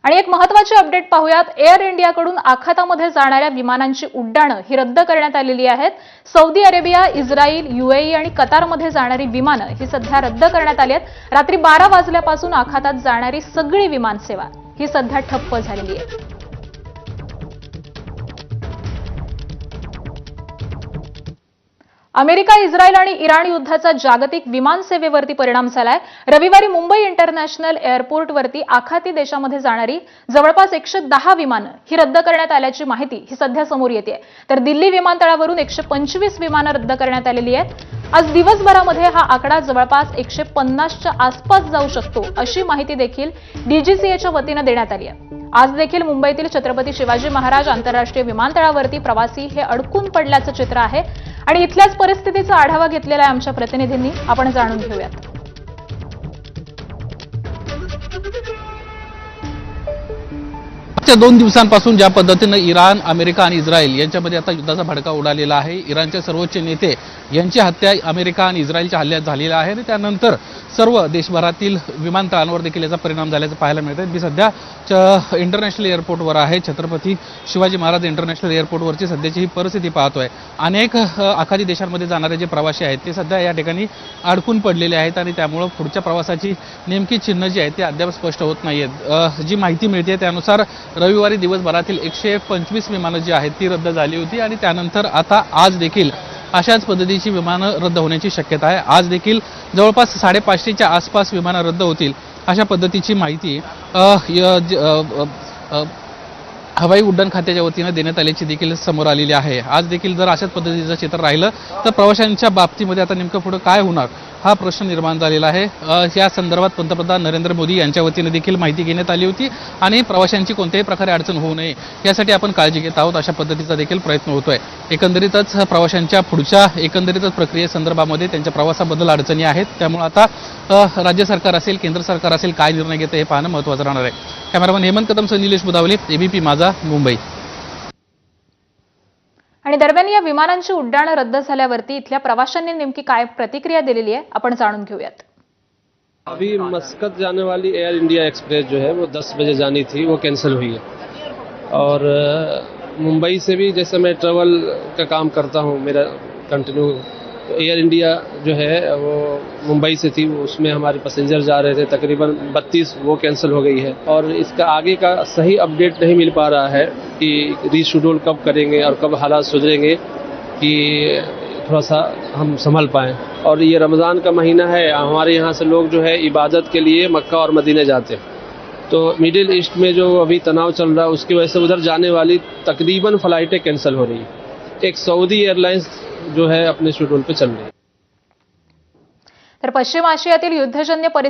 आणि एक महत्त्वाची अपडेट पाहूयात। एअर इंडियाकडून आखातामध्ये जाणाऱ्या विमानांची उड्डाणं ही रद्द करण्यात आलेली आहेत। सौदी अरेबिया, इस्रायल, यूएई आणि कतारमध्ये जाणारी विमानं ही सध्या रद्द करण्यात आली आहेत। रात्री 12 वाजल्यापासून आखातात जाणारी सगळी विमानसेवा ही सध्या ठप्प झालेली आहे। अमेरिका, इस्रायल आणि इराण युद्धाचा जागतिक विमान सेवेवरती परिणाम झालाय। रविवारी मुंबई इंटरनॅशनल एअरपोर्टवरती आखाती देशामध्ये जाणारी जवळपास 110 विमानं ही रद्द करण्यात आल्याची माहिती ही सध्या समोर येते। तर दिल्ली विमानतळावरून 125 विमानं रद्द करण्यात आलेली आहेत। आज दिवसभरामध्ये हा आकडा जवळपास 150च्या आसपास जाऊ शकतो अशी माहिती देखील डीजीसीएच्या वतीने देण्यात आली आहे। आज देखील मुंबईतील छत्रपती शिवाजी महाराज आंतरराष्ट्रीय विमानतळावरती प्रवासी हे अडकून पडल्याचं चित्र आहे आणि इथल्याच परिस्थितीचा आढावा घेतलेला आहे आमच्या प्रतिनिधींनी। आपण जाणून घेऊयात। मागच्या 2 दिवसांपासून ज्या पद्धतीने इराण, अमेरिका आणि इस्रायल यांच्यामध्ये आता युद्धाचा भडका उडालेला आहे। इराणचे सर्वोच्च नेते यांची हत्या अमेरिका आणि इस्रायलच्या हल्ल्यात झालेली आहे आणि त्यानंतर सर्व देशभरातील विमानतळांवर देखील याचा परिणाम झाल्याचं पाहायला मिळतंय। मी सध्या इंटरनॅशनल एअरपोर्टवर आहे। छत्रपती शिवाजी महाराज इंटरनॅशनल एअरपोर्टवरची सध्याची ही परिस्थिती पाहतोय। अनेक आखाती देशांमध्ये जाणारे जे प्रवासी आहेत ते सध्या या ठिकाणी अडकून पडलेले आहेत आणि त्यामुळे पुढच्या प्रवासाची नेमकी चिन्ह जी आहेत ते अद्याप स्पष्ट होत नाहीयेत। जी माहिती मिळते त्यानुसार रविवारी दिवसभरातील 125 विमानं जी आहेत ती रद्द झाली होती आणि त्यानंतर आता आज देखील अशाच पद्धतीची विमानं रद्द होण्याची शक्यता आहे। आज देखील जवळपास 550च्या आसपास विमानं रद्द होतील अशा पद्धतीची माहिती हवाई उड्डाण खात्याच्या वतीने देण्यात आल्याची देखील समोर आलेली आहे। आज देखील जर अशाच पद्धतीचं चित्र राहिलं तर प्रवाशांच्या बाबतीमध्ये आता नेमकं पुढे काय होणार हा प्रश्न निर्माण झालेला आहे। या संदर्भात पंतप्रधान नरेंद्र मोदी यांच्या वतीने देखील माहिती घेण्यात आली होती आणि प्रवाशांची कोणत्याही प्रकारे अडचण होऊ नये यासाठी आपण काळजी घेत आहोत अशा पद्धतीचा देखील प्रयत्न होतोय। एकंदरीतच प्रवाशांच्या पुढच्या एकंदरीतच प्रक्रियेसंदर्भामध्ये त्यांच्या प्रवासाबद्दल अडचणी आहेत। त्यामुळे आता राज्य सरकार असेल, केंद्र सरकार असेल काय निर्णय घेतं हे पाहणं महत्त्वाचं राहणार आहे। कॅमेरामन हेमंत कदमसह निलेश बुदावले, एबीपी माझा, मुंबई। आणि दरम्यान या विमानांची उड्डाणं रद्द झाल्यावरती इथल्या प्रवाशांनी नेमकी काय प्रतिक्रिया दिलेली आहे आपण जाणून घेऊयात। अभी मस्कत जाने वाली एयर इंडिया एक्सप्रेस जो है वो 10 बजे जानी थी, वो कैंसिल हुई है। और मुंबई से भी जैसे मैं ट्रैवल का काम करता हूँ मेरा कंटिन्यू, तो एयर इंडिया जो है वो मुंबई से थी, उसमें हमारे पैसेंजर जा रहे थे तकरीबन 32, वो कैंसिल हो गई है। और इसका आगे का सही अपडेट नहीं मिल पा रहा है कि रीशेड्यूल कब करेंगे और कब हालात सुधरेंगे कि थोड़ा सा हम संभल पाएँ। और ये रमज़ान का महीना है, हमारे यहाँ से लोग जो है इबादत के लिए मक्का और मदीने जाते हैं, तो मिडिल ईस्ट में जो अभी तनाव चल रहा है उसकी वजह से उधर जाने वाली तकरीबन फ़्लाइटें कैंसिल हो रही है। एक सऊदी एयरलाइंस जो है अपने शेड्यूल पे चल रही है। तर पश्चिम आशियातील युद्धजन्य